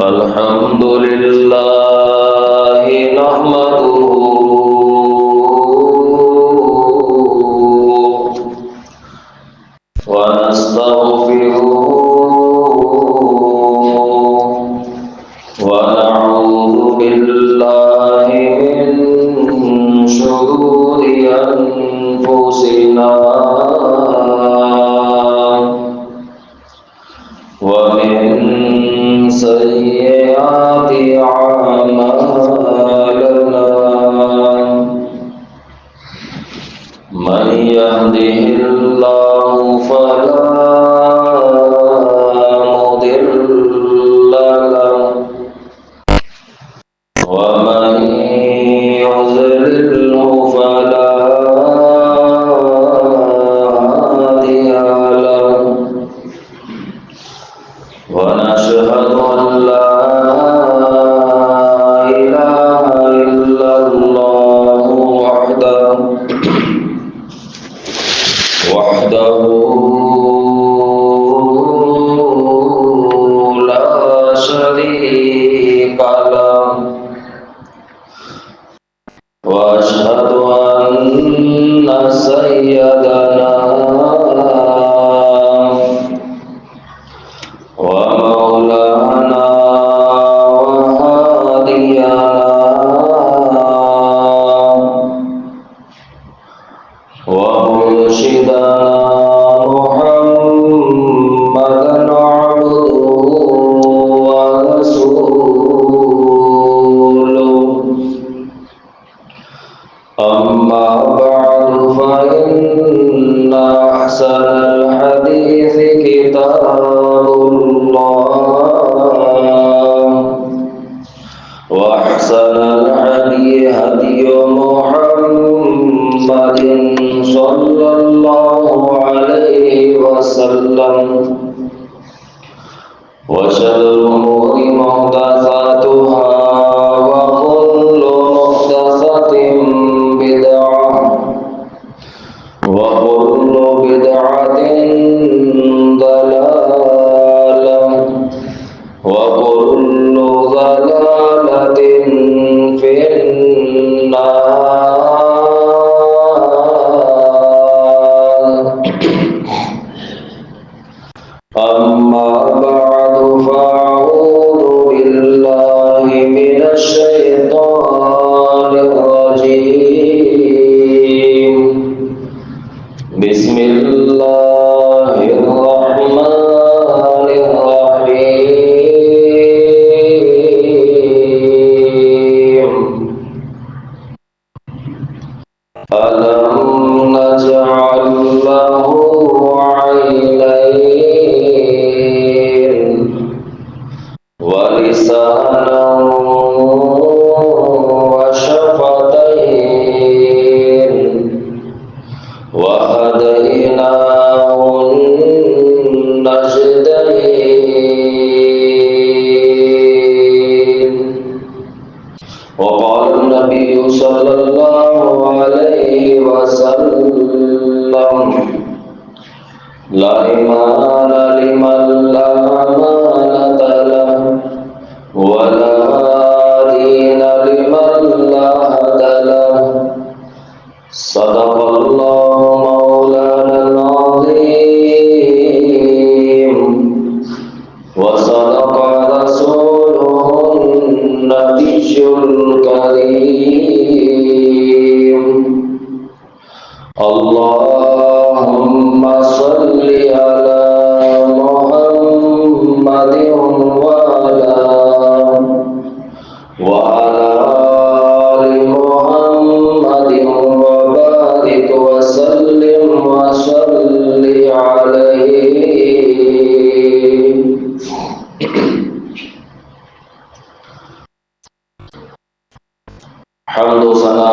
الحمد لله نحمده ونستغفره ونعوذ بالله من شرور أنفسنا ومن سيئات أعمالنا من يهده الله فلا مضل له ومن يضلله فلا هادي له ونشهد أن لا إله إلا الله وحده لا شريك له وأشهد أن سيدنا ومولانا وهادينا ومرشدنا محمدا عبده ورسوله أما بعد فإن أحسن الحديث كتاب الله وأحسن الهدي هدي محمد صلى الله عليه وسلم وشر الأمور محدثاتها وكل محدثة بدعة وكل بدعة ضلالة وكل ضلالة في النار. أما بعد فأعوذ بالله من الشيطان الرجيم. بسم الله الرحمن الرحيم. ألم نجعل له عينين ولسانا وشفتين وهديناه النجدين. وقال النبي صلى الله عليه وسلم لا إيمان لمن لا أمانة له ولا دين لمن لا هد له. صدق الله مولانا العظيم وصدق رسوله النبي الكريم. اللهم صل على محمد وعلى آل محمد وبارك وسلم وصل عليه. حمد و ثنا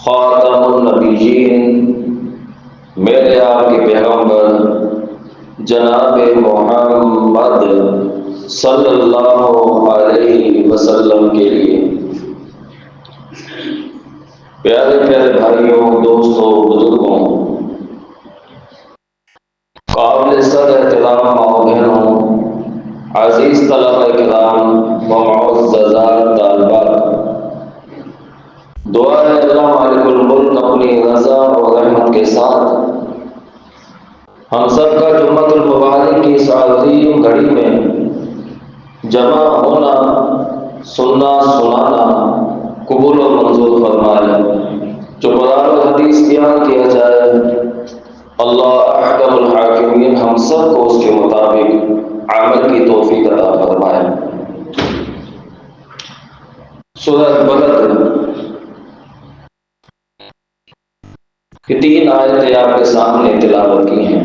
خاتم النبیین، میرے آپ کے پیغمبر جناب محمد صلی اللہ علیہ وسلم کے لیے۔ پیارے پیارے بھائیوں، دوستوں، بزرگوں، قابل صد احترام ماؤ بہنوں، عزیز طلبہ کرام و معززات طالبات، دعا ہے اللہ مالک الملک اپنی رضا و رحمت کے ساتھ ہم سب کا جمعۃ المبارک کی اس عظیم گھڑی میں جمع ہونا، سننا، سنانا قبول و منظور فرمائے۔ جو قرآن و حدیث بیان کیا جائے، اللہ احکم الحاکمین ہم سب کو اس کے مطابق عمل کی توفیق عطا فرمائے۔ سورۃ بلد کی 3 آیتیں آپ کے سامنے تلاوت کی ہیں۔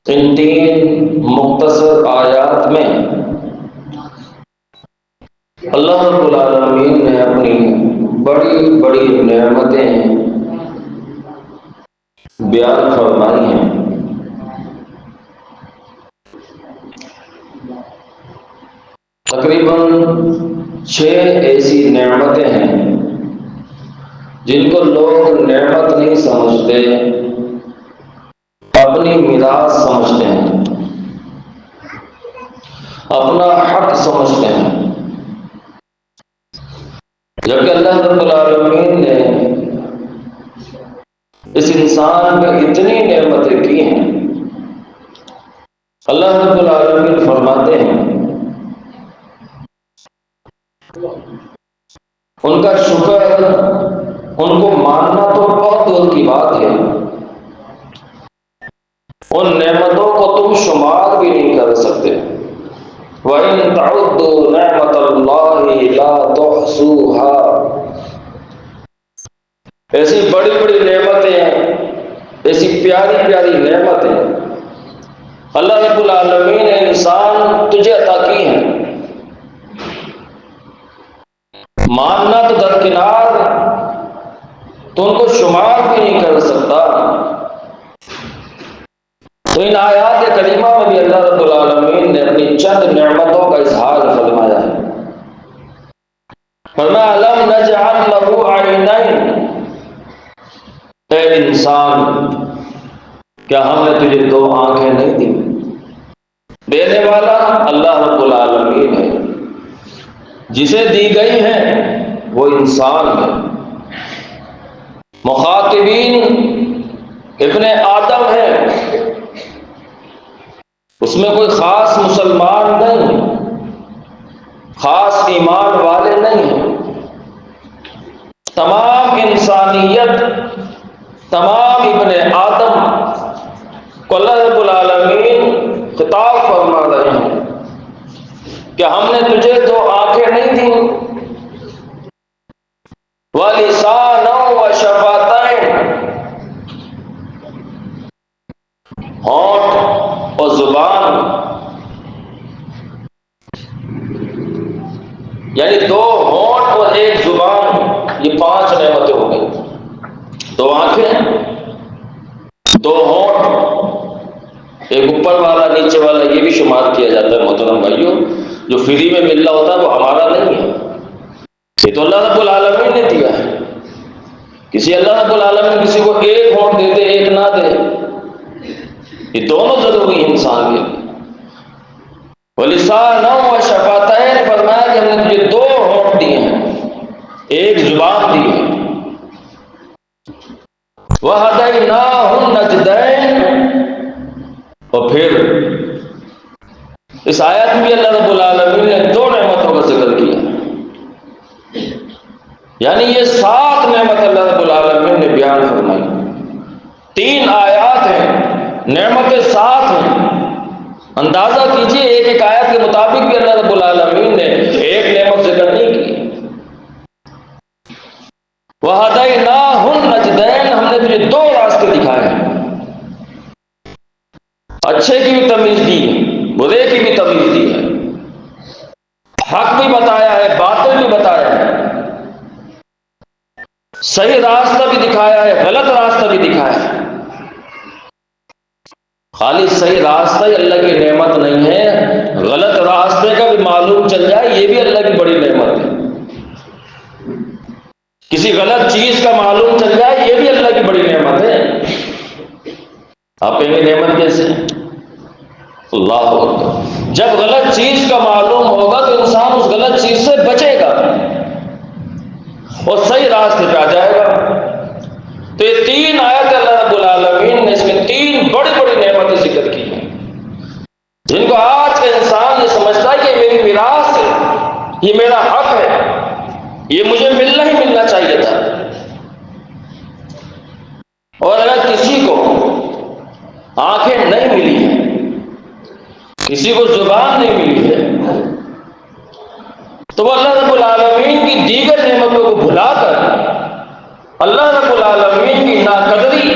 ان 3 مختصر آیات میں اللہ رب العالمین نے اپنی بڑی بڑی نعمتیں بیان فرمائی ہیں۔ تقریباً 6 ایسی نعمتیں ہیں جن کو لوگ نعمت نہیں سمجھتے، اپنی میراث سمجھتے ہیں، اپنا حق سمجھتے ہیں، جبکہ اللہ رب العالمین نے اس انسان پہ اتنی نعمتیں کی ہیں۔ اللہ رب العالمین فرماتے ہیں ان کا شکر، ان کو ماننا تو بہت دور کی بات ہے، ان نعمتوں کو تم شمار بھی نہیں کر سکتے۔ وَإِن تَعُدُّوا نِعْمَةَ اللَّهِ لَا تُحْصُوهَا، ایسی بڑی بڑی نعمتیں، ایسی پیاری پیاری نعمتیں اللہ رب العالمین نے انسان تجھے عطا کی ہیں، ماننا تو درکنار، تو ان کو شمار بھی نہیں کر سکتا۔ تو ان آیات کریمہ میں بھی اللہ رب العالمین نے اپنی چند نعمتوں کا اظہار فرمایا ہے۔ فرمایا أَلَمْ نَجْعَلْ لَهُ عَيْنَيْنِ، اے انسان کیا ہم نے تجھے 2 آنکھیں نہیں دی؟ دینے والا اللہ رب العالمین ہے، جسے دی گئی ہیں وہ انسان ہے۔ مخاطبین ابن آدم ہے، اس میں کوئی خاص مسلمان نہیں، خاص ایمان والے نہیں ہیں، تمام انسانیت، تمام ابن آدم کو اللہ رب العالمین خطاب فرما رہے ہیں کہ ہم نے تجھے 2 آنکھیں نہیں دی، وَلِسَانًا وَشَفَتَيْنِ، ہونٹ اور زبان، یعنی 2 ہونٹ اور 1 زبان، یہ 5 نعمتیں ہو گئی۔ 2 آنکھیں، 2 ہونٹ، ایک اوپر والا نیچے والا یہ بھی شمار کیا جاتا ہے محترم بھائیوں، جو فری میں مل رہا ہوتا ہے وہ ہمارا نہیں ہے، یہ تو اللہ رب العالمین نے دیا ہے۔ کسی اللہ رب العالمین کسی کو 1 ہونٹ دے دے 1 نہ دے، یہ دونوں ضروری ہیں انسان کے لیے۔ وَلِسَانًا وَشَفَتَيْنِ، فرمایا کہ ہم نے تجھے 2 ہونٹ دیے ہیں، 1 زبان دی ہے۔ وَهَدَيْنَاهُ النَّجْدَيْنِ، اور پھر اس آیت میں بھی اللہ رب العالمین نے 2 نعمتوں کا ذکر کیا، یعنی یہ 7 نعمت اللہ رب العالمین نے بیان فرمائی۔ 3 آیات ہیں، نعمتیں 7 ہیں۔ اندازہ کیجئے ایک ایک آیت کے مطابق بھی اللہ رب العالمین نے 1 نعمت ذکر نہیں کی۔ وَهَدَيْنَاهُ النَّجْدَيْنِ، ہم نے تجھے 2 راستے دکھائے ہیں، اچھے کی بھی تمیز دی ہے، برے کی بھی تمیز دی ہے، حق بھی بتایا ہے، باطل بھی بتایا ہے۔ صحیح راستہ بھی دکھایا ہے، غلط راستہ بھی دکھایا ہے۔ خالی صحیح راستہ ہی اللہ کی نعمت نہیں ہے، غلط راستے کا بھی معلوم چل جائے یہ بھی اللہ کی بڑی نعمت ہے۔ کسی غلط چیز کا معلوم چل جائے یہ بھی اللہ کی بڑی نعمت ہے۔ آپ کہیں گے نعمت کیسے؟ اللہ اکبر، جب غلط چیز کا معلوم ہوگا تو انسان اس غلط چیز سے بچے گا اور صحیح راستے پہ آ جائے گا۔ تو یہ تین آیت اللہ رب العالمین نے اس میں تین بڑی بڑی نعمتیں ذکر کی ہیں، جن کو آج کا انسان یہ سمجھتا ہے کہ یہ میری میراث ہے، یہ میرا حق ہے، یہ مجھے ملنا ہی ملنا چاہیے تھا۔ اور اگر کسی کو آنکھیں نہیں ملی ہیں، کسی کو زبان نہیں ملی ہے، تو وہ اللہ رب العالمین کی دیگر نعمتوں کو بھلا کر اللہ رب العالمین کی ناقدری،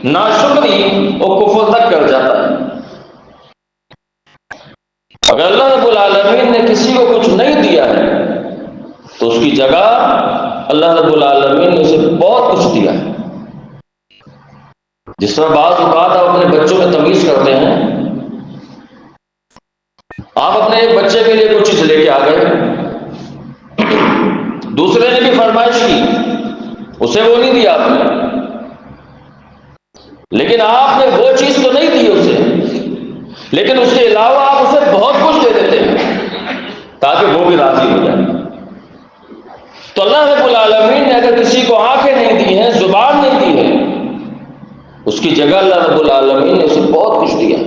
ناشکری اور کفر تک کر جاتا ہے۔ اگر اللہ رب العالمین نے کسی کو کچھ نہیں دیا ہے تو اس کی جگہ اللہ رب العالمین نے اسے بہت کچھ دیا ہے۔ جس طرح بعض اوقات آپ اپنے بچوں میں تمیز کرتے ہیں، آپ اپنے ایک بچے کے لیے کچھ چیز لے کے آ گئے، دوسرے نے بھی فرمائش کی، اسے وہ نہیں دیا آپ نے، لیکن آپ نے وہ چیز تو نہیں دی اسے، لیکن اس کے علاوہ آپ اسے بہت کچھ دے دیتے ہیں تاکہ وہ بھی راضی ہو جائے۔ تو اللہ رب العالمین نے اگر کسی کو آنکھیں نہیں دی ہیں، زبان نہیں دی ہے، اس کی جگہ اللہ رب العالمین نے اسے بہت کچھ دیا۔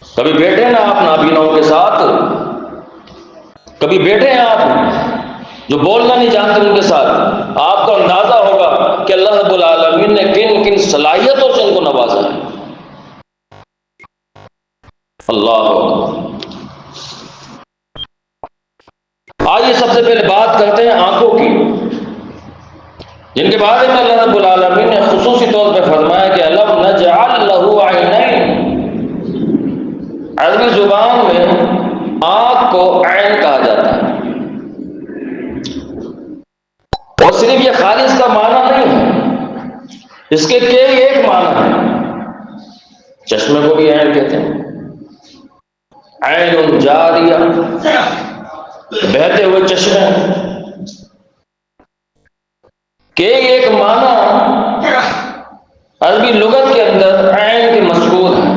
کبھی بیٹھے نا آپ نابیناؤں کے ساتھ، کبھی بیٹھے ہیں آپ جو بولنا نہیں جانتے ان کے ساتھ، آپ کو اندازہ ہوگا کہ اللہ رب العالمین نے کن کن صلاحیتوں سے ان کو نوازا ہے۔ اللہ اکبر۔ آئیے سب سے پہلے بات کرتے ہیں آنکھوں کی، جن کے بارے میں اللہ رب العالمین نے خصوصی طور پہ فرمایا کہ الم نجعل لہ عینین۔ عربی زبان میں آنکھ کو عین کہا جاتا ہے، اور صرف یہ خالی اس کا معنی نہیں ہے، اس کے کئی ایک معنی ہے۔ چشمے کو بھی عین کہتے ہیں، عین جاریہ، بہتے ہوئے چشمے، کہ ایک معنی عربی لغت کے اندر عین کے مذکور ہے،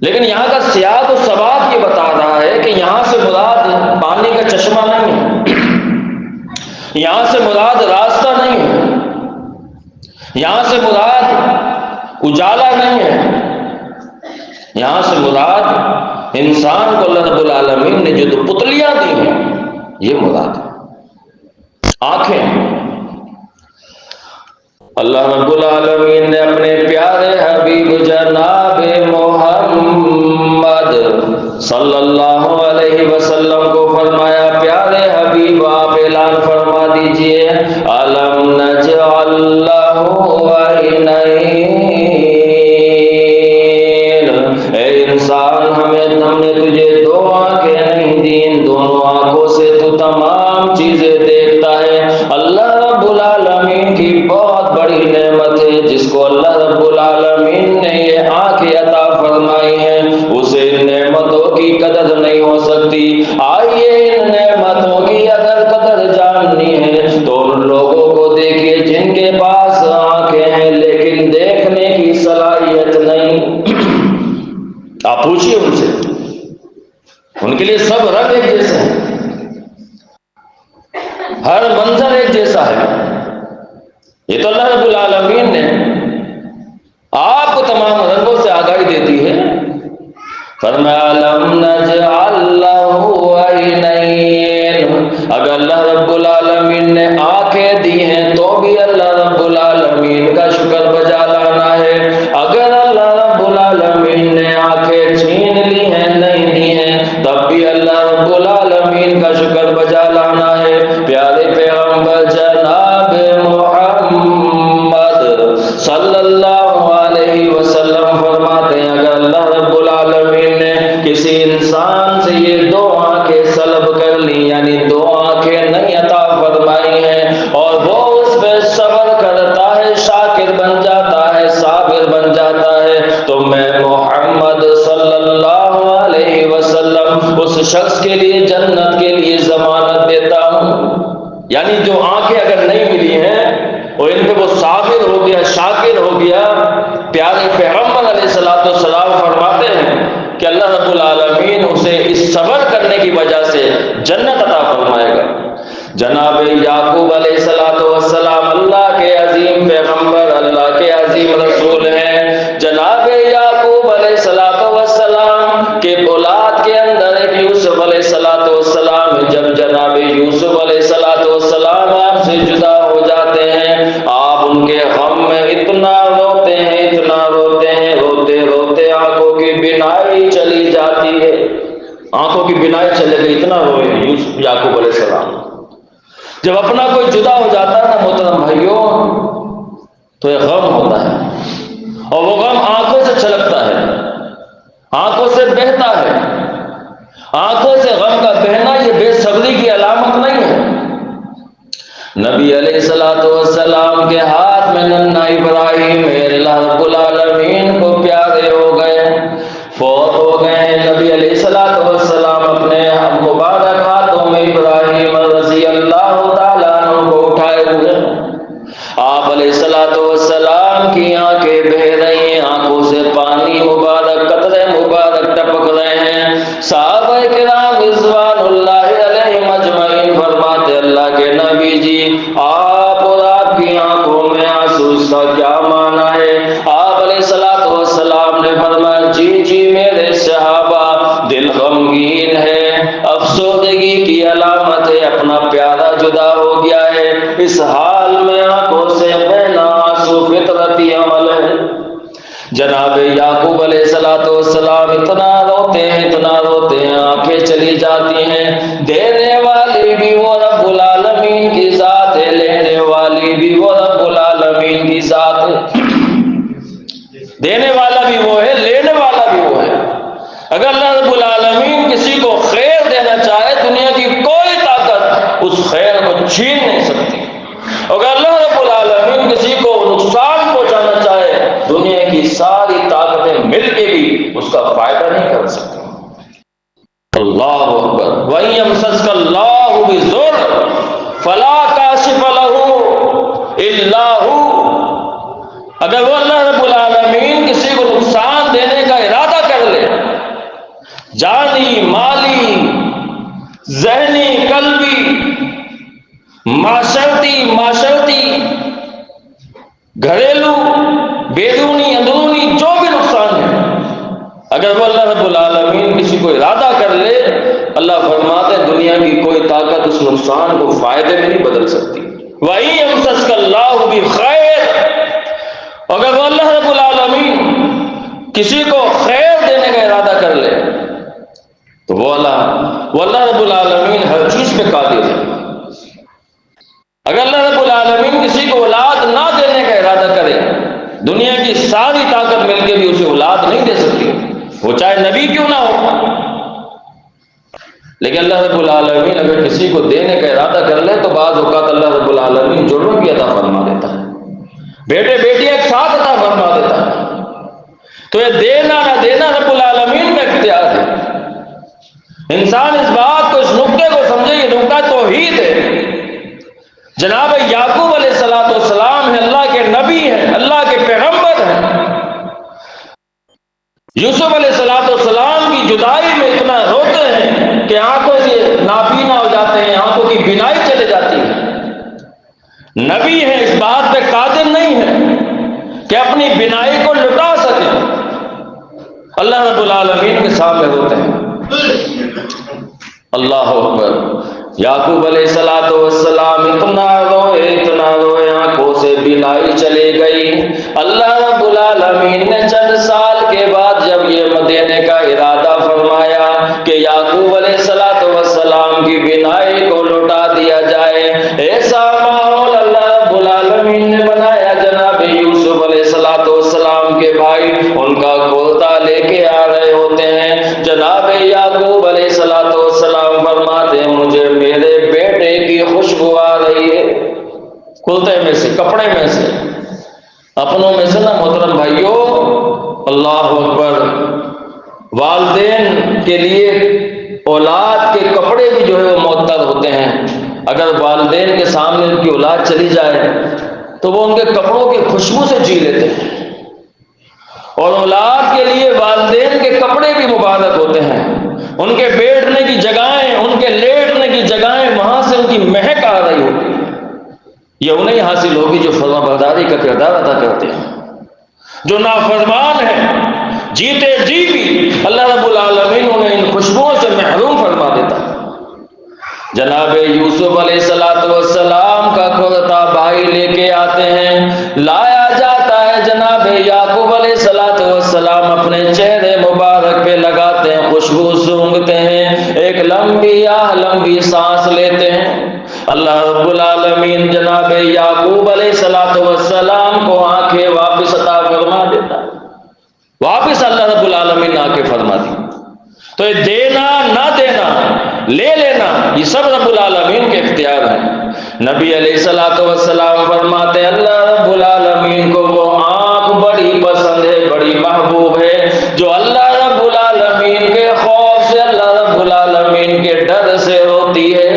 لیکن یہاں کا سیاق و سباق یہ بتا رہا ہے کہ یہاں سے مراد پانی کا چشمہ نہیں ہے، یہاں سے مراد راستہ نہیں ہے، یہاں سے مراد اجالا نہیں ہے، یہاں سے مراد انسان کو اللہ رب العالمین نے جو دو پتلیاں دی ہیں یہ مراد ہے، آنکھیں۔ اللہ رب العالمین نے اپنے پیارے حبیب جناب محمد صلی اللہ علیہ وسلم کو فرمایا، پیارے حبیب آپ اعلان فرما دیجئے، الم نجعل لہ عینین۔ اے انسان، ہم نے تجھے دو آنکھیں نہیں دی، ان دونوں آنکھوں سے تو تمام چیزیں دیکھتا ہے۔ اللہ رب العالمین کی بہت بڑی نعمت ہے، جس کو اللہ رب العالمین نے یہ آنکھیں عطا فرمائی ہیں، اسے ان نعمتوں کی قدر نہیں ہو سکتی۔ آئیے ان نعمتوں کی اگر قدر جاننی ہے تو ان لوگوں کو دیکھیے جن کے پاس آنکھیں ہیں لیکن دیکھنے کی صلاحیت نہیں۔ آپ پوچھئے ان سے، ان کے لیے سب رنگ ایک جیسے ہیں، ہر منظر ایک جیسا ہے۔ یہ تو اللہ رب العالمین نے آپ کو تمام رنگوں سے آگاہی دیتی ہے۔ فرمایا لم نجعل لہ عینین، اگر اللہ رب العالمین نے آنکھیں دی ہیں تو بھی اللہ رب العالمین کا شکر بجا لانا ہے، اگر اللہ رب العالمین نے آنکھیں چھین لی ہیں، نہیں دی ہیں، تب بھی اللہ رب العالمین کا شکر بجا لانا ہے۔ پیارے پیغمبر جناب محمد صلی اللہ علیہ وسلم فرماتے ہیں، اگر اللہ رب العالمین نے کسی انسان سے یہ دو آنکھیں سلب کر لی، یعنی دو آنکھیں نہیں عطا فرمائی، اس شخص کے لیے جنت کے لیے ضمانت دیتا ہوں۔ یعنی جو آنکھیں اگر نہیں ملی ہیں اور ان پہ وہ صابر ہو گیا، شاکر ہو گیا، پیارے پیغمبر علیہ السلام فرماتے ہیں کہ اللہ رب العالمین اسے اس صبر کرنے کی وجہ سے جنت عطا فرمائے گا۔ جناب یعقوب علیہ السلام اللہ کے عظیم پیغمبر، اللہ کے عظیم رسول ہیں۔ جناب یعقوب علیہ السلام کے اولاد کے اندر ایک یوسف علیہ السلام، جب جناب یوسف علیہ السلام آپ سے جدا ہو جاتے ہیں، آپ ان کے غم میں اتنا روتے ہیں، اتنا روتے ہیں، روتے روتے آنکھوں کی بینائی چلی جاتی ہے، آنکھوں کی بینائی چلے گئی، اتنا روئے یوسف یعقوب علیہ السلام۔ جب اپنا کوئی جدا ہو جاتا ہے نا محترم بھائیوں، تو ایک غم ہوتا ہے، اور وہ غم آنکھوں سے چھلکتا ہے، آنکھوں سے بہتا ہے۔ آنکھوں سے غم کا بہنا یہ بے صبری کی علامت نہیں ہے۔ نبی علیہ السلام کے ہاتھ میں ننھا ابراہیم اللہ رب العالمین کو پیارے ہو گئے، فوت ہو گئے ہیں۔ نبی علیہ السلام اپنے مبارک ہاتھوں میں ابراہیم رضی اللہ تعالیٰ عنہ کو اٹھائے ہوئے، آپ علیہ السلام کی آنکھیں بہ رہی ہیں، آنکھوں سے پانی مبارک، قطرے مبارک ٹپک رہے ہیں۔ صحابہ کرام رضوان اللہ علیہم اجمعین فرماتے اللہ کے نبی جی، آپ اور آپ کی آنکھوں میں آنسو، اس کا کیا معنی ہے؟ آپ علیہ السلام نے فرمایا جی جی میرے صحابہ، دل غمگین ہے، افسردگی کی علامت ہے، اپنا پیارا جدا ہو گیا ہے، اس حال میں آنکھوں سے بہنا آنسو فطرتی عمل ہے۔ جناب یعقوب علیہ السلام اتنا روتے ہیں، اتنا روتے ہیں، آنکھیں چلی جاتی ہیں۔ دینے والی بھی وہ رب العالمین کی ذات ہے، لینے والی بھی وہ رب العالمین کی ذات ہے۔ دینے والا بھی وہ ہے، لینے والا بھی وہ ہے۔ اگر اللہ رب العالمین کسی کو خیر دینا چاہے، دنیا کی کوئی طاقت اس خیر کو چھین نہیں سکتی۔ اگر اللہ رب العالمین کسی کو نقصان پہنچانا چاہے، دنیا کی ساری طاقتیں مل کے بھی اس کا فائدہ نہیں کر سکتی۔ اللہ اکبر۔ وَإِن يَمْسَسْكَ اللَّهُ بِضُرٍّ فَلَا كَاشِفَ لَهُ إِلَّا هُوَ۔ اگر وہ اللہ رب العالمین کسی کو نقصان دینے کا ارادہ کر لے، جانی، مالی، ذہنی، قلبی، معاشرتی، گھریلو، بیرونی، اندرونی، جو بھی نقصان ہے، اگر وہ اللہ رب العالمین کسی کو ارادہ کر لے، اللہ فرماتے ہیں دنیا کی کوئی طاقت اس نقصان کو فائدے میں نہیں بدل سکتی۔ وَإِن يَمْسَسْكَ اللَّهُ بِخَيْرٍ، اگر وہ اللہ رب العالمین کسی کو خیر دینے کا ارادہ کر لے، تو وہ اللہ رب العالمین ہر چیز پہ قادر ہے۔ اگر اللہ رب العالمین کسی کو اولاد نہ دینے کا ارادہ کرے، دنیا کی ساری طاقت مل کے بھی اسے اولاد نہیں دے سکتی، وہ چاہے نبی کیوں نہ ہو۔ لیکن اللہ رب العالمین اگر کسی کو دینے کا ارادہ کر لے تو بعض اوقات اللہ رب العالمین جرم بھی عطا فرما دیتا ہے، بیٹے بیٹیاں ایک ساتھ عطا فرما دیتا ہے۔ تو یہ دینا نہ دینا رب العالمین کا اختیار ہے۔ انسان اس بات کو، اس نقطے کو سمجھے، یہ نقطہ توحید ہے۔ جناب یعقوب علیہ السلام ہیں، اللہ کے نبی ہیں، اللہ کے پیغمبر ہیں۔ یوسف علیہ السلام کی جدائی میں اتنا روتے ہیں کہ آنکھوں سے نابینا ہو جاتے ہیں، آنکھوں کی بینائی چلے جاتی ہے۔ نبی ہیں، اس بات پہ قادر نہیں ہے کہ اپنی بینائی کو لٹا سکیں، اللہ رب العالمین کے سامنے روتے ہیں۔ اللہ اکبر۔ یعقوب علیہ السلام اتنا روئے، آنکھوں سے بینائی چلی گئی۔ اللہ رب العالمین نے چند سال کے بعد جب یہ دینے کا ارادہ فرمایا کہ یعقوب علیہ السلام کی بینائی کو لوٹا دیا جائے، ایسا ماحول اللہ رب العالمین نے بنایا۔ جناب یوسف علیہ السلام کے بھائی ان کا کھولتا لے کے آ رہے ہوتے ہیں۔ جناب یعقوب علیہ السلام فرماتے ہیں مجھے میرے بیٹے کی خوشبو آ رہی ہے، کھلتے میں سے، کپڑے میں سے، اپنوں میں سے نا محترم بھائیوں۔ اللہ اکبر۔ والدین کے لیے اولاد کے کپڑے بھی جو ہے وہ معطر ہوتے ہیں. اگر والدین کے سامنے ان کی اولاد چلی جائے تو وہ ان کے کپڑوں کی خوشبو سے جی لیتے ہیں، اور اولاد کے لیے والدین کے کپڑے بھی مبارک ہوتے ہیں. ان کے بیٹھنے کی جگہیں، ان کے لیٹنے کی جگہیں، وہاں سے ان کی مہک آ رہی ہوتی ہے. یہ انہیں حاصل ہوگی جو فرما برداری کا کردار ادا کرتے ہیں. جو نافرمان ہیں جیتے جی بھی اللہ رب العالمین انہیں ان خوشبوؤں سے محروم فرما دیتا ہے. جناب یوسف علیہ السلام کا کرتا بھائی لے کے آتے ہیں، لایا جاتا ہے. جناب یعقوب علیہ السلام اپنے چہرے مبارک پہ لگاتے ہیں، خوشبو سونگھتے ہیں، ایک لمبی سانس لیتے ہیں. اللہ رب العالمین جناب یعقوب علیہ السلام کو آنکھیں واپس عطا فرما دیتا ہے. واپس اللہ رب العالمین نے آنکھیں فرما دی. تو یہ دینا نہ دینا، لے لینا، یہ سب رب العالمین کے اختیار ہے. نبی علیہ السلام فرماتے ہیں اللہ رب العالمین کو وہ آنکھ بڑی پسند ہے، بڑی محبوب ہے، جو اللہ رب العالمین کے خوف سے، اللہ رب العالمین کے ڈر سے روتی ہے.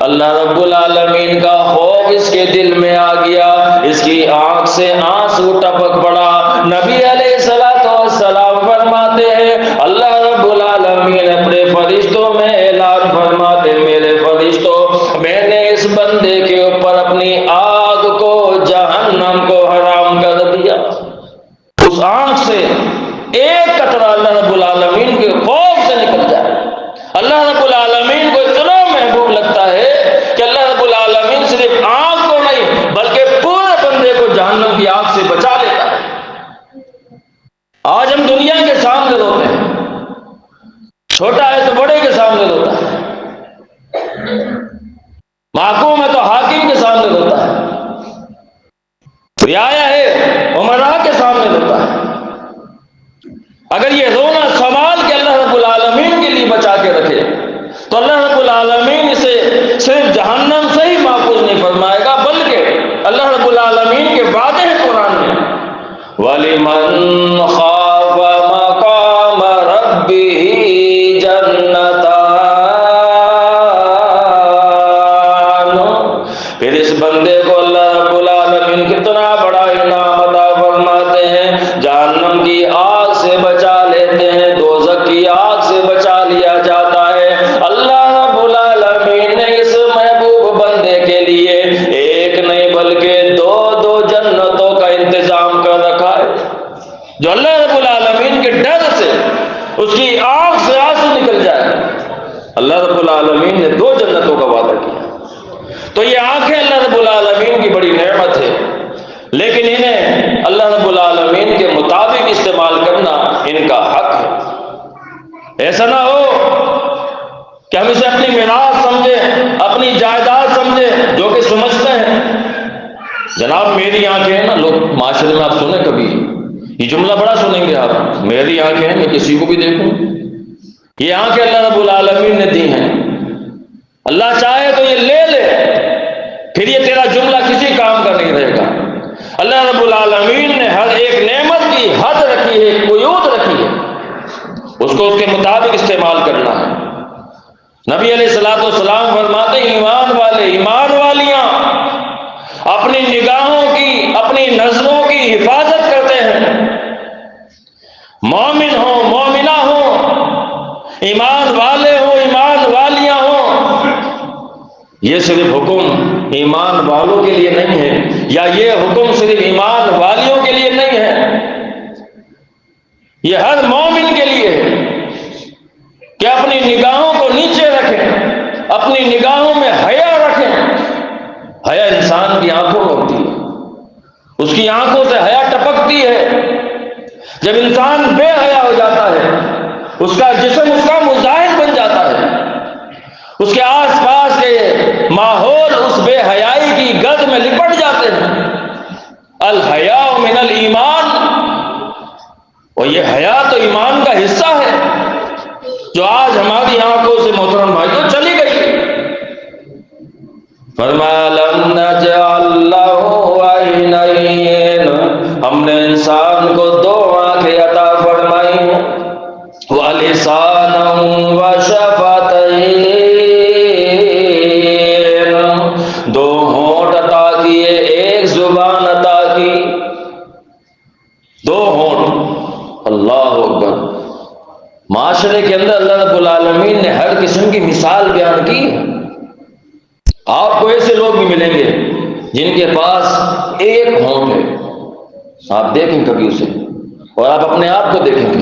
اللہ رب العالمین کا خوف اس کے دل میں آ گیا، اس کی آنکھ سے آنسو ٹپک پڑا. نبی علیہ السلام فرماتے ہیں اللہ رب العالمین اپنے فرشتوں میں اعلان فرماتے، میرے فرشتوں، میں نے اس بندے کے اوپر اپنی آگ کو، جہنم کو حرام کر دیا. اس آنکھ سے ایک قطرہ اللہ رب العالمین کے خوف سے نکل جائے. اللہ رب العالمین کو اتنا محبوب لگتا ہے کہ اللہ رب العالمین صرف آنکھ کو نہیں بلکہ پورے بندے کو جہنم کی آگ سے بچا لیتا ہے. آج ہم دنیا کے سامنے روتے ہیں، چھوٹا ہے تو بڑے کے سامنے روتا ہے، محکوم ہے تو حاکم کے سامنے روتا ہے، رعایا ہے امراء کے سامنے روتا ہے. اگر یہ رونا سنبھال کے اللہ رب العالمین کے لیے بچا کے رکھے تو اللہ رب العالمین اسے صرف جہنم سے ہی محفوظ نہیں فرمائے گا، بلکہ اللہ رب العالمین کے وعدے ہیں قرآن میں، وَلِمَنْ خَافَ مَقَامَ رَبِّهِ جَنَّتَانِ. پھر اس بندے کو اللہ رب العالمین کتنا بڑا انعام عطا فرماتے ہیں، جہنم کی آگ سے بچا لیتے ہیں، دوزخ کی آگ سے بچا لیا جاتا ہے. اللہ رب العالمین نے اس محبوب بندے کے لیے ایک نہیں بلکہ دو جنتوں کا انتظام کر رکھا ہے. جو اللہ رب العالمین کے ڈر سے اس کی آنکھ سے آنسو نکل جائے، اللہ رب العالمین نے 2 جنتوں کا وعدہ کیا. تو یہ آنکھیں اللہ رب العالمین کی بڑی نعمت ہے، لیکن انہیں اللہ رب العالمین کے مطابق استعمال کرنا ان کا حق ہے. ایسا نہ ہو کہ ہم اسے اپنی میراث سمجھیں، اپنی جائیداد سمجھیں، جو کہ سمجھتے ہیں جناب میری آنکھیں ہیں نا. لوگ معاشرے میں آپ سنیں، کبھی یہ جملہ بڑا سنیں گے آپ، میری آنکھیں ہیں میں کسی کو بھی دیکھوں. یہ آنکھیں اللہ رب العالمین نے دی ہیں، اللہ چاہے تو یہ لے لے، پھر یہ تیرا جملہ کسی کام کا نہیں رہے گا. اللہ رب العالمین نے ہر ایک نعمت کی حد رکھی ہے، قیود رکھی ہے، اس کو اس کے مطابق استعمال کرنا ہے. نبی علیہ السلام فرماتے ہیں ایمان والے، ایمان والیاں اپنی نگاہوں کی، اپنی نظروں کی حفاظت کرتے ہیں. مومن ہوں، مومنہ ہوں، ایمان والے ہوں، ایمان والیاں ہوں، یہ صرف حکم ایمان والوں کے لیے نہیں ہے، یا یہ حکم صرف ایمان والیوں کے لیے نہیں ہے، یہ ہر مومن کے لیے ہے کہ اپنی نگاہوں کو نیچے رکھیں، اپنی نگاہوں میں حیا رکھیں. حیا انسان کی آنکھوں میں ہوتی ہے، اس کی آنکھوں سے حیا ٹپکتی ہے. جب انسان بے حیا ہو جاتا ہے، اس کا جسم اس کا مظاہر بن جاتا ہے، اس کے آس پاس کے ماحول اس بے حیائی کی گرد میں لپٹ جاتے ہیں. الحیاء من الایمان، اور یہ حیا تو ایمان کا حصہ ہے جو آج ہماری آنکھوں سے محترم بھائیوں چلی گئی. فرمایا لم نجعل لہ عینین، ہم نے انسان کو 2 آنکھیں عطا فرمائی، ولسانا وشفتین، ہر قسم کی مثال بیان کی۔ آپ کو ایسے لوگ بھی ملیں گے جن کے پاس ایک ہونٹ ہے، آپ دیکھیں کبھی اسے اور آپ اپنے آپ کو دیکھیں پھر۔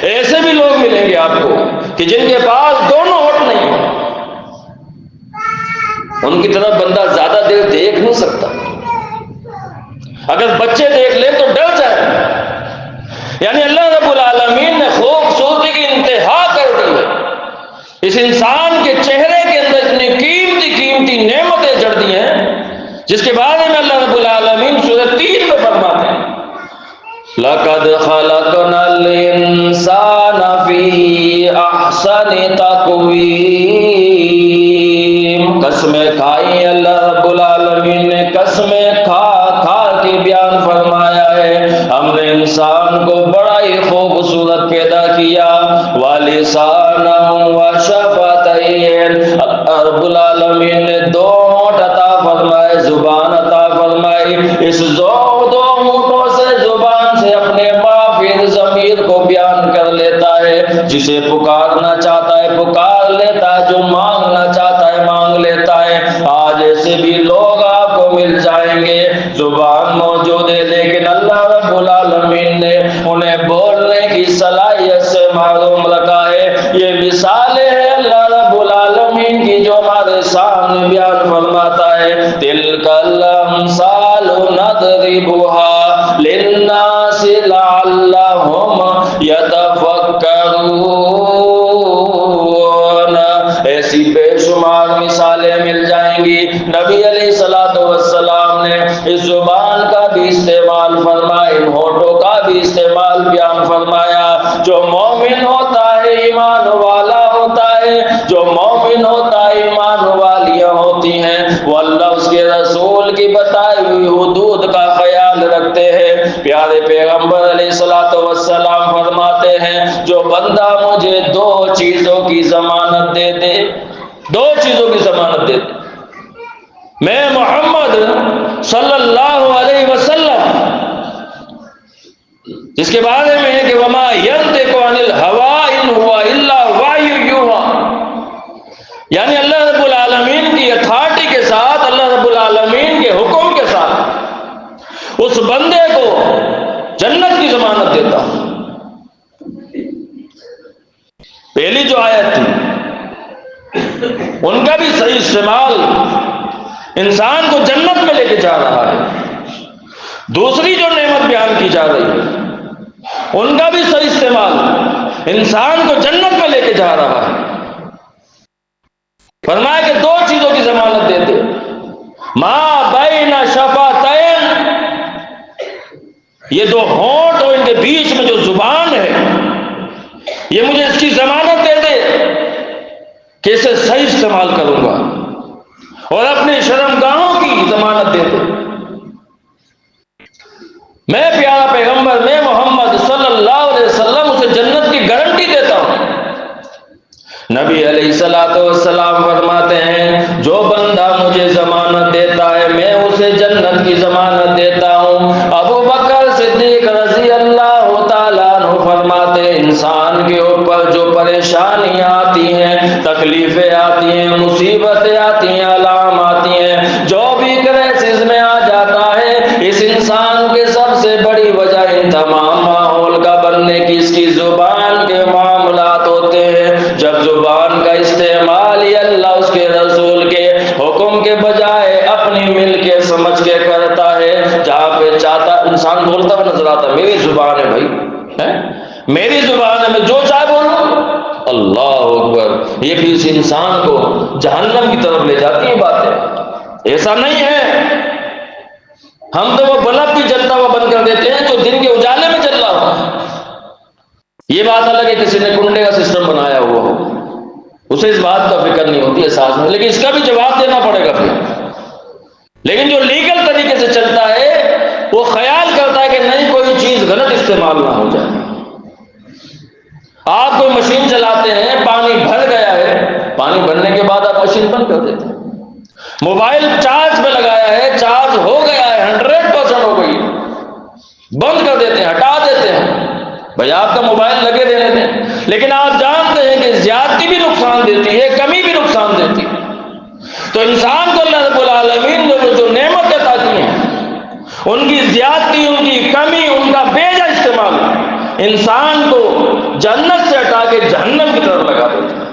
ایسے بھی لوگ ملیں گے آپ کو کہ جن کے پاس دونوں ہونٹ نہیں ہیں، ان کی طرف بندہ زیادہ دیر دیکھ نہیں سکتا، اگر بچے دیکھ لیں تو ڈر جائیں۔ یعنی اللہ رب العالمین نے خوبصورتی کی انتہا کر دی ہے، اس انسان کے چہرے کے اندر اتنی قیمتی قیمتی نعمتیں جڑ دی ہیں، جس کے بارے میں اللہ رب العالمین سورہ 3 میں فرماتے ہیں لَقَدْ خَلَقْنَا الْإِنسَانَ فِي أَحْسَنِ تَقْوِيمٍ۔ قسمیں کھائی اللہ رب العالمین نے، قسمیں کھا کھا کے بیان فرمایا ہے ہم نے انسان کو بڑا ہی خوبصورت پیدا کیا۔ وَلِسَانًا وَشَفَتَيْنِ، اللہ رب العالمین نے دو ہونٹ عطا فرمائے، زبان عطا فرمائی۔ اس دو ہونٹوں سے، زبان سے اپنے مافید ضمیر کو بیان کر لیتا ہے، جسے پکارنا چاہتا ہے پکار لیتا ہے، جو مانگنا چاہتا ہے مانگ لیتا ہے۔ آج ایسے بھی لوگ آپ کو مل جائیں گے، زبان موجود ہے لیکن اللہ رب العالمین نے انہیں بولنے کی صلاحیت سے معروم رکھا ہے۔ یہ مثالیں ہیں اللہ رب العالمین کی جو ہمارے سامنے بیان فرماتا ہے تِلْكَ الْأَمْثَالُ نَضْرِبُهَا لِلنَّاسِ لَعَلَّهُمْ يَتَفَكَّرُونَ۔ ایسی بے شمار مثالیں مل جائیں گی۔ نبی علیہ السلام نے اس زبان کا بھی استعمال فرمایا، ان ہونٹوں کا بھی استعمال بیان فرمایا۔ جو مومن ہوتا ہے ایمان والا ہوتا ہے، جو مومن ہوتا ہے ایمان والیاں ہوتی ہیں، وہ اللہ اس کے رسول کی بتائی ہوئی حدود کا خیال رکھتے ہیں۔ پیارے پیغمبر علیہ السلام فرماتے ہیں جو بندہ مجھے دو چیزوں کی ضمانت دے دے، دو چیزوں کی ضمانت دے دے، میں محمد صلی اللہ علیہ وسلم جس کے بارے میں ہے کہ وما ينطق عن الهوى ان هو الا وحی یوحى، یعنی اللہ رب العالمین کی اتھارٹی کے ساتھ، اللہ رب العالمین کے حکم کے ساتھ اس بندے کو جنت کی ضمانت دیتا ہوں۔ پہلی جو آیت تھی ان کا بھی صحیح استعمال انسان کو جنت میں لے کے جا رہا ہے، دوسری جو نعمت بیان کی جا رہی ہے ان کا بھی صحیح استعمال انسان کو جنت میں لے کے جا رہا ہے۔ فرمایا کہ دو چیزوں کی ضمانت دیتے، ما بین شفتین، یہ دو ہونٹ اور ان کے بیچ میں جو زبان ہے یہ مجھے اس کی ضمانت دے دے کہ اسے صحیح استعمال کروں گا، اور اپنی شرمگاہوں کی ضمانت دے دے۔ میں پیارا پیغمبر، میں محمد صلی اللہ علیہ وسلم اسے جنت کی گارنٹی دیتا ہوں۔ نبی علیہ السلام فرماتے ہیں جو بندہ مجھے ضمانت دیتا ہے میں اسے جنت کی ضمانت دیتا ہوں۔ ابو بکر صدیق رضی اللہ تعالیٰ عنہ فرماتے ہیں انسان کے اوپر جو پریشانیاں آتی ہیں، تکلیفیں آتی ہیں، مصیبتیں آتی ہیں، علام آتی ہیں، جو بھی کرائسس میں آ جاتا ہے، اس انسان کے سب سے بڑی وجہ ان تمام ماحول کا بننے کی اس کی زبان کے معاملات ہوتے ہیں۔ جب زبان کا استعمال ہی اللہ اس کے رسول کے حکم کے بجائے اپنی مل کے سمجھ کے کرتا ہے، جہاں پہ چاہتا انسان بولتا ہوا نظر آتا میری زبان ہے بھائی، میری زبان ہے، میں جو چاہے بولوں، اللہ اکبر، یہ بھی اس انسان کو جہنم کی طرف لے جاتی ہیں باتیں۔ ایسا نہیں ہے، ہم تو وہ بلب بھی جلتا ہوا بند کر دیتے ہیں جو دن کے اجالے میں چل رہا ہو۔ یہ بات الگ ہے کسی نے کنڈے کا سسٹم بنایا ہوا ہو، اسے اس بات کا فکر نہیں ہوتی احساس میں، لیکن اس کا بھی جواب دینا پڑے گا پھر۔ لیکن جو لیگل طریقے سے چلتا ہے وہ خیال کرتا ہے کہ نہیں کوئی چیز غلط استعمال نہ ہو جائے۔ آپ کوئی مشین چلاتے ہیں، پانی بھر گیا ہے، پانی بھرنے کے بعد آپ مشین بند کر دیتے ہیں۔ موبائل چارج پہ لگایا ہے، چارج ہو گیا ہے، 100% ہو گئی، بند کر دیتے ہیں، ہٹا دیتے ہیں۔ بھائی آپ کا موبائل لگے رہنے دیں، لیکن آپ جانتے ہیں کہ زیادتی بھی نقصان دیتی ہے، کمی بھی نقصان دیتی ہے۔ تو انسان کو اللہ رب العالمین نے جو نعمت عطا کی ہیں، ان کی زیادتی، ان کی کمی، ان کا بے جا استعمال انسان کو جنت سے ہٹا کے جہنم کی طرف لگا دیتا ہے۔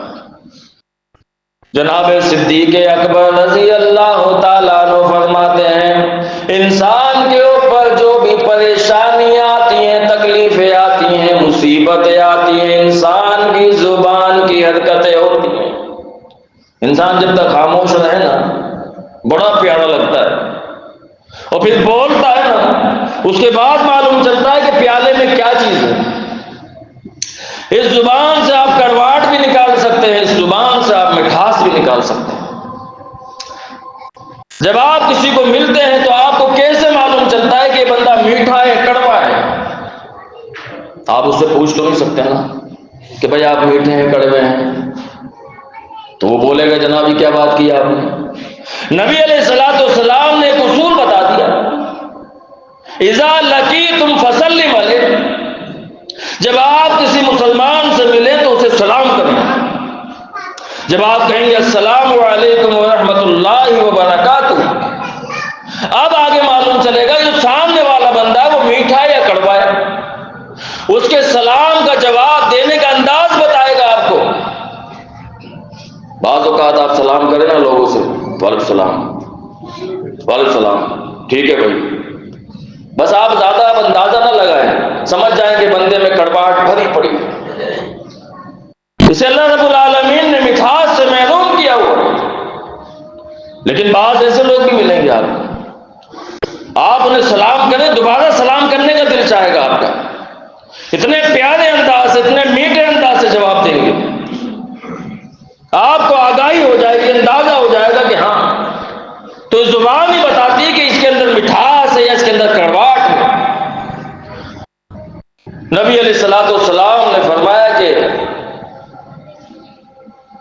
جناب صدیق اکبر رضی اللہ تعالیٰ عنہ فرماتے ہیں، انسان کے اوپر جو بھی پریشانیاں آتی ہیں، تکلیفیں آتی ہیں، مصیبتیں آتی ہیں، انسان کی زبان کی حرکتیں ہوتی ہیں۔ انسان جب تک خاموش رہے نا بڑا پیارا لگتا ہے، اور پھر بولتا ہے نا اس کے بعد معلوم چلتا ہے کہ پیالے میں کیا چیز ہے۔ اس زبان سے آپ کڑواہٹ بھی نکال سکتے ہیں، اس زبان سے آپ مٹھاس بھی نکال سکتے ہیں۔ جب آپ کسی کو ملتے ہیں تو آپ کو کیسے معلوم چلتا ہے کہ یہ بندہ میٹھا ہے کڑوا ہے؟ آپ اس سے پوچھ تو نہیں سکتے نا کہ بھائی آپ میٹھے ہیں کڑوے ہیں، تو وہ بولے گا جناب یہ کیا بات کی آپ نے؟ نبی علیہ الصلوۃ والسلام نے ایک اصول بتا دیا، اذا لقیتم فسلم علیہ، جب آپ کسی مسلمان سے ملیں تو اسے سلام کریں۔ جب آپ کہیں گے السلام علیکم ورحمۃ اللہ وبرکاتہ، اب آگے معلوم چلے گا جو سامنے والا بندہ ہے وہ میٹھا ہے یا کڑوا ہے، اس کے سلام کا جواب دینے کا انداز بتائے گا آپ کو۔ بعض اوقات آپ سلام کریں نا لوگوں سے، وعلیکم السلام، وعلیکم السلام، ٹھیک ہے بھائی، بس آپ زیادہ اب اندازہ نہ لگائیں، سمجھ جائیں کہ بندے میں کڑواہٹ بھری پڑی۔ اسے اللہ رب العالمین نے مٹھاس سے محروم کیا ہوا۔ لیکن بعض ایسے لوگ بھی ملیں گے آپ انہیں سلام کریں، دوبارہ سلام کرنے کا دل چاہے گا آپ کا، اتنے پیارے انداز سے، اتنے میٹھے انداز سے جواب دیں گے، آپ کو آگاہی ہو جائے گی، اندازہ ہو جائے گا کہ ہاں، تو زبان ہی بتاتی ہے کہ اس کے اندر مٹھاس ہے یا اس کے اندر کڑواہٹ ہے۔ نبی علیہ الصلوۃ والسلام نے فرمایا کہ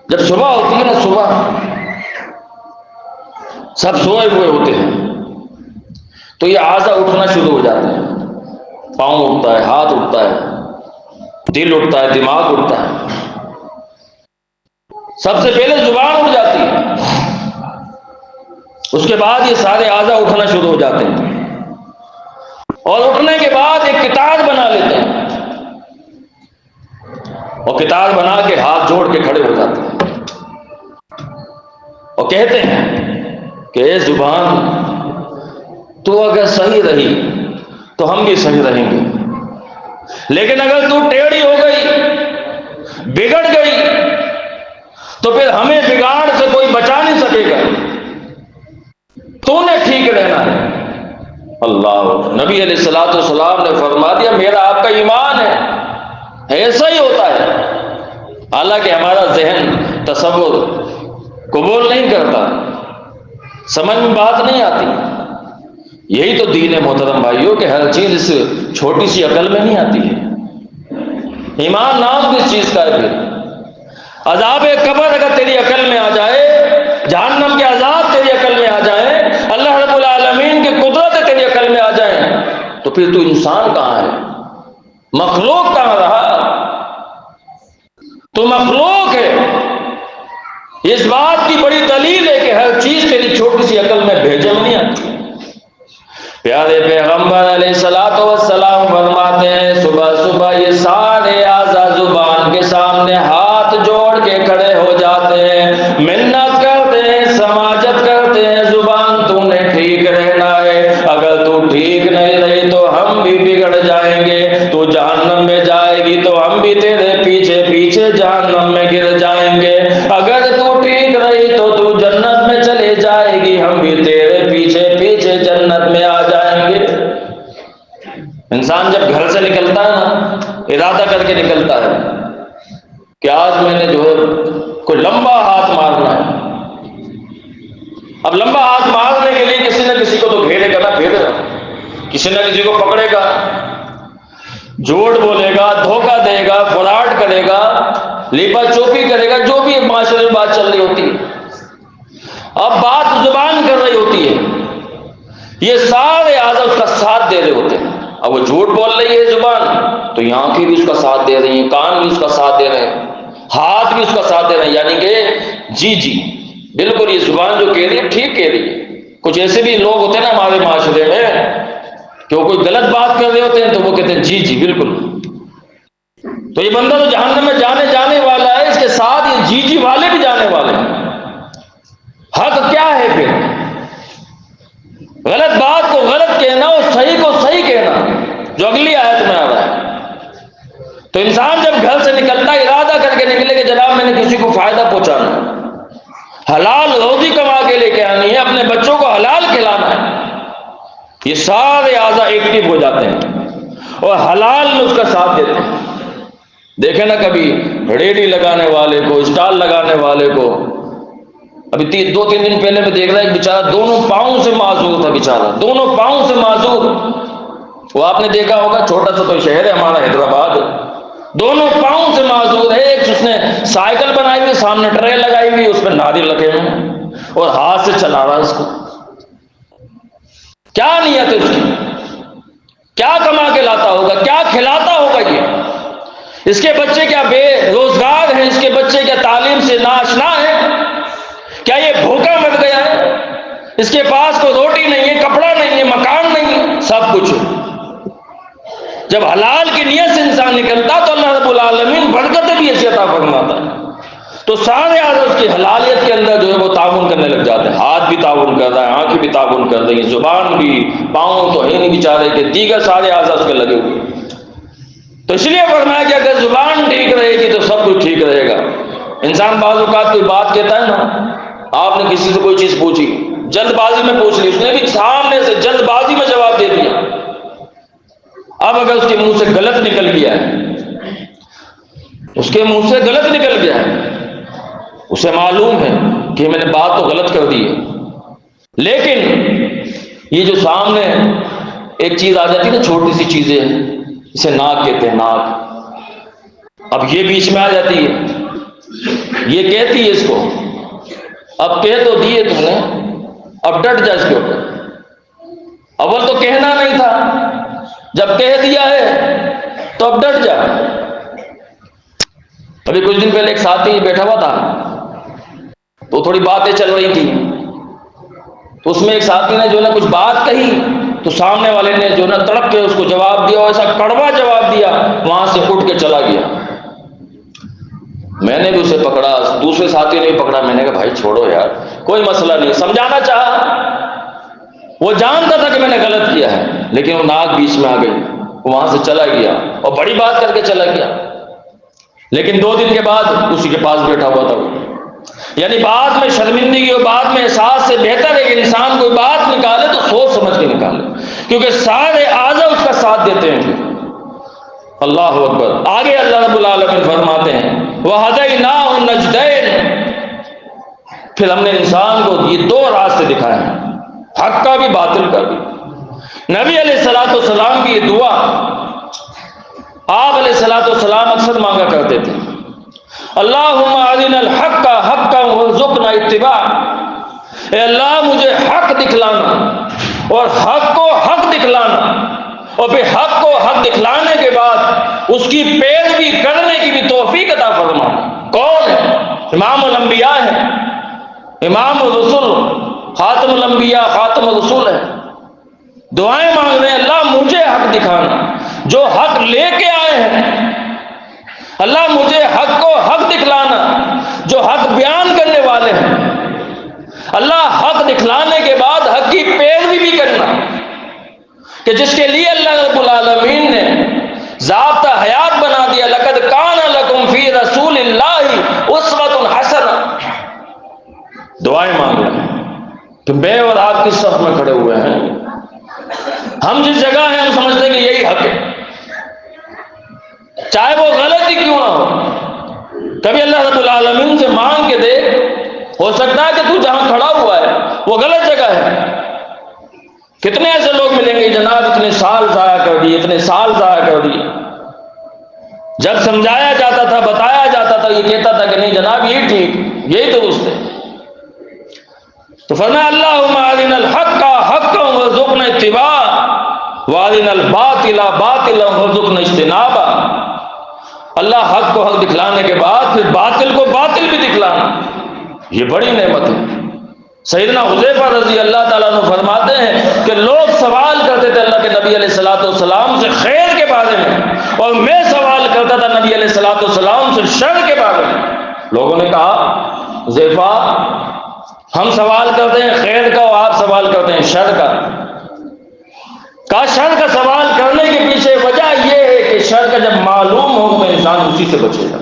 جب صبح ہوتی ہے نا، صبح سب سوئے ہوئے ہوتے ہیں تو یہ اعضاء اٹھنا شروع ہو جاتے ہیں، پاؤں اٹھتا ہے، ہاتھ اٹھتا ہے، دل اٹھتا ہے، دماغ اٹھتا ہے، سب سے پہلے زبان اٹھ جاتی ہے، اس کے بعد یہ سارے اعضاء اٹھنا شروع ہو جاتے ہیں، اور اٹھنے کے بعد ایک قطار بنا لیتے ہیں، اور قطار بنا کے ہاتھ جوڑ کے کھڑے ہو جاتے ہیں اور کہتے ہیں کہ اے زبان، تو اگر صحیح رہی تو ہم بھی صحیح رہیں گے، لیکن اگر تو ٹیڑھی ہو گئی، بگڑ گئی، تو پھر ہمیں بگاڑ سے کوئی بچا نہیں سکے گا، تو نے ٹھیک رہنا ہے۔ اللہ، نبی علیہ الصلوۃ والسلام نے فرما دیا میرا آپ کا ایمان ہے، ایسا ہی ہوتا ہے، حالانکہ ہمارا ذہن تصور قبول نہیں کرتا، سمجھ میں بات نہیں آتی۔ یہی تو دین ہے محترم بھائیوں، کہ ہر چیز اس چھوٹی سی عقل میں نہیں آتی ہے۔ ایمان نام کس چیز کا ہے؟ پھر عذاب قبر اگر تیری عقل میں آ جائے، جہنم کے عذاب تیری عقل میں آ جائیں، اللہ رب العالمین کی قدرت تیری عقل میں آ جائیں، تو پھر تو انسان کہاں ہے؟ مخلوق کہاں رہا؟ تو مخلوق ہے۔ اس بات کی بڑی دلیل ہے کہ ہر چیز تیری چھوٹی سی عقل میں بھیجے میں نہیں آتی۔ پیارے پیغمبر علیہ الصلوۃ والسلام فرماتے ہیں صبح صبح یہ سارے اعضاء زبان کے سامنے ہاتھ جوڑ کے کھڑے ہو جاتے ہیں، منت کرتے ہیں، سماجت کرتے ہیں، زبان تو نے ٹھیک رہنا ہے، اگر تو ٹھیک نہیں رہی تو ہم بھی بگڑ جائیں گے، تو جہنم میں جائے گی تو ہم بھی تیرے پیچھے پیچھے جہنم میں گر جائیں گے، اگر تو ٹھیک رہی تو جنت میں چلے جائے گی، ہم بھی تیرے پیچھے پیچھے جنت میں آ جائیں گے۔ انسان جب گھر سے نکلتا ہے نا، ارادہ کر کے نکلتا ہے کہ آج میں نے جو ہے کوئی لمبا ہاتھ مارنا ہے۔ اب لمبا ہاتھ مارنے کے لیے کسی نہ کسی کو تو گھیرے گا نا، پھر کسی نہ کسی کو پکڑے گا، جھوٹ بولے گا، دھوکہ دے گا، فراڈ کرے گا، لیپا چوپی کرے گا، جو بھی معاشرے میں بات چل رہی ہوتی ہے۔ اب بات زبان کر رہی ہوتی ہے، یہ سارے اعضاء اس کا ساتھ دے رہے ہوتے ہیں۔ اب وہ جھوٹ بول رہی ہے زبان، تو یہ آنکھیں بھی اس کا ساتھ دے رہی ہیں، کان بھی اس کا ساتھ دے رہے ہیں، ہاتھ بھی اس کا ساتھ دے رہے ہیں، یعنی کہ جی جی بالکل یہ زبان جو کہہ رہی ہے ٹھیک کہہ رہی ہے۔ کچھ ایسے بھی لوگ ہوتے ہیں نا ہمارے معاشرے میں کہ وہ کوئی غلط بات کر رہے ہوتے ہیں تو وہ کہتے ہیں جی جی بالکل، تو یہ بندہ تو جہنم میں جانے والا ہے، اس کے ساتھ یہ جی جی والے بھی جانے والے ہیں۔ حق کیا ہے پھر؟ غلط بات کو غلط کہنا اور صحیح کو صحیح کہنا، جو اگلی آیت میں آ رہا ہے۔ تو انسان جب گھر سے نکلتا ارادہ کر کے نکلے کہ جناب میں نے کسی کو فائدہ پہنچانا ہے، حلال روزی کما کے لے کے آنی ہے، اپنے بچوں کو حلال کھلانا ہے، یہ سارے اعضاء ایکٹیو ہو جاتے ہیں اور حلال میں اس کا ساتھ دیتے ہیں۔ دیکھیں نا کبھی ریڑھی لگانے والے کو، اسٹال لگانے والے کو، ابھی 2-3 دن پہلے میں دیکھ رہا ایک بیچارہ دونوں پاؤں سے معذور تھا، بیچارہ دونوں پاؤں سے معذور۔ وہ آپ نے دیکھا ہوگا، چھوٹا سا تو شہر ہے ہمارا حیدرآباد، دونوں پاؤں سے معذور ہے۔ ایک اس نے سائیکل بنائی ہوئی، سامنے ٹرے لگائی ہوئی، اس پہ ناریل رکھے ہوئے اور ہاتھ سے چلا رہا ہے اس کو۔ کیا نیت ہے اس کی؟ کیا کما کے لاتا ہوگا؟ کیا کھلاتا ہوگا یہ؟ اس کے بچے کیا بے روزگار ہیں؟ اس کے بچے کیا تعلیم سے ناآشنا ہیں؟ کیا یہ بھوکا مر گیا ہے؟ اس کے پاس کوئی روٹی نہیں ہے، کپڑا نہیں ہے، مکان نہیں ہے، سب کچھ ہے۔ جب حلال کی نیت سے انسان نکلتا تو اللہ رب العالمین برکت بھی ایسی عطا فرماتا ہے۔ تو سارے اعضاء اس کی حلالیت کے اندر جو ہے وہ تعاون کرنے لگ جاتے ہیں۔ ہاتھ بھی تعاون کر رہا ہے، آنکھیں بھی تعاون کر رہی ہیں، زبان بھی، پاؤں تو ہے نہیں بیچارے کے، دیگر سارے اعضاء اس کے لگے ہوئے۔ تو اس لیے فرمایا کہ اگر زبان ٹھیک رہے گی تو سب کچھ ٹھیک رہے گا۔ انسان بعض اوقات کوئی بات کہتا ہے نا، آپ نے کسی سے کوئی چیز پوچھی، جلد بازی میں پوچھ لی، اس نے بھی سامنے سے جلد بازی میں جواب دے دیا۔ اب اگر اس کے منہ سے غلط نکل گیا ہے، اس کے منہ سے غلط نکل گیا ہے، اسے معلوم ہے کہ میں نے بات تو غلط کر دی ہے، لیکن یہ جو سامنے ایک چیز آ جاتی ہے نا، چھوٹی سی چیزیں، اسے ناک کہتے ہیں، ناک، اب یہ بیچ میں آ جاتی ہے، یہ کہتی ہے اس کو، اب کہہ تو دیے تم نے، اب ڈٹ جا اس کے اوپر۔ اول تو کہنا نہیں تھا، جب کہہ دیا ہے تو اب ڈٹ جا۔ ابھی کچھ دن پہلے ایک ساتھی بیٹھا ہوا تھا تو تھوڑی باتیں چل رہی تھی، تو اس میں ایک ساتھی نے جو ہے کچھ بات کہی تو سامنے والے نے جو ہے تڑپ کے اس کو جواب دیا، اور ایسا کڑوا جواب دیا، وہاں سے اٹھ کے چلا گیا۔ میں نے بھی اسے پکڑا، دوسرے ساتھی نے بھی پکڑا، میں نے کہا بھائی چھوڑو یار، کوئی مسئلہ نہیں، سمجھانا چاہا، وہ جانتا تھا کہ میں نے غلط کیا ہے، لیکن وہ ناک بیچ میں آ گئی، وہ وہاں سے چلا گیا اور بڑی بات کر کے چلا گیا۔ لیکن 2 دن کے بعد اسی کے پاس بیٹھا ہوا تھا وہ۔ یعنی بعد میں شرمندگی اور بعد میں احساس سے بہتر ہے کہ انسان کوئی بات نکالے تو سوچ سمجھ کے نکالے، کیونکہ سارے اعضاء اس کا ساتھ دیتے ہیں۔ اللہ اکبر۔ آگے اللہ رب العالمین فرماتے ہیں وَهَدَيْنَاهُ النَّجْدَيْنِ، پھر ہم نے انسان کو یہ 2 راستے دکھائے ہیں، حق کا بھی باطل کا بھی۔ نبی علیہ السلام کی یہ دعا آپ علیہ السلام اکثر مانگا کرتے تھے، اللہم ارنا الحق حقا وارزقنا اتباع، اے اللہ مجھے حق دکھلانا اور حق کو حق دکھلانا، اور پھر حق کو حق دکھلانے کے بعد اس کی پیروی کرنے کی بھی توفیق عطا فرما۔ کون ہے؟ امام الانبیاء ہے، امام الرسول، خاتم الانبیاء، خاتم الرسول ہے۔ دعائیں مانگ رہے ہیں، اللہ مجھے حق دکھانا، جو حق لے کے آئے ہیں، اللہ مجھے حق کو حق دکھلانا، جو حق بیان کرنے والے ہیں، اللہ حق دکھلانے کے بعد حق کی پیروی بھی کرنا، کہ جس کے لیے اللہ رب العالمین نے ضابطہ حیات بنا دیا، لقد کان لکم فی رسول اللہ اسوۃ حسنہ۔ دعائیں مانگ رہے ہیں کہ میں اور آپ کس صف میں کھڑے ہوئے ہیں، ہم جس جگہ ہیں ہم سمجھتے ہیں کہ یہی حق ہے، چاہے وہ غلط ہی کیوں نہ ہو۔ کبھی اللہ رب العالمین سے مانگ کے دیکھ، ہو سکتا ہے کہ تو جہاں کھڑا ہوا ہے وہ غلط جگہ ہے۔ کتنے ایسے لوگ ملیں گے جناب اتنے سال ضائع کر دیے، اتنے سال ضائع کر دیے، جب سمجھایا جاتا تھا، بتایا جاتا تھا، یہ کہتا تھا کہ نہیں جناب یہ ٹھیک، یہی درست ہے۔ تو فرمایا اللہم ارنا الحق حقا وارزقنا اتباع، وارنا الباطل باطلا وارزقنا اجتنابا، اللہ حق کو حق دکھلانے کے بعد پھر باطل کو باطل بھی دکھلانا، یہ بڑی نعمت ہے۔ سیدنا حذیفہ رضی اللہ تعالیٰ عنہ فرماتے ہیں کہ لوگ سوال کرتے تھے اللہ کے نبی علیہ الصلوۃ والسلام سے خیر کے بارے میں، اور میں سوال کرتا تھا نبی علیہ الصلوۃ والسلام سے شر کے بارے میں۔ لوگوں نے کہا حذیفہ ہم سوال کرتے ہیں خیر کا اور آپ سوال کرتے ہیں شر کا۔ کہا شر کا سوال کرنے کے پیچھے وجہ یہ ہے کہ شر کا جب معلوم ہو تو انسان اسی سے بچے گا۔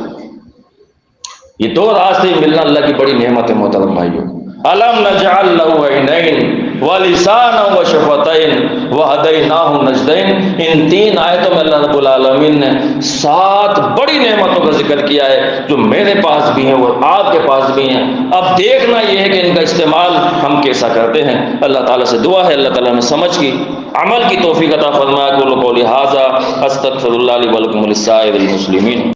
یہ دو راستے ملنا اللہ کی بڑی نعمت ہے محترم بھائیوں۔ الم نجعل له عینین ولسانا وشفتین وہدیناہ النجدین، ان تین آیتوں میں اللہ رب العالمین نے 7 بڑی نعمتوں کا ذکر کیا ہے جو میرے پاس بھی ہیں اور آپ کے پاس بھی ہیں۔ اب دیکھنا یہ ہے کہ ان کا استعمال ہم کیسا کرتے ہیں۔ اللہ تعالیٰ سے دعا ہے اللہ تعالیٰ نے سمجھ کی عمل کی توفیق عطا فرمائے۔ قولوا قولی ھذا استغفر اللہ لی ولکم ولسائر المسلمین۔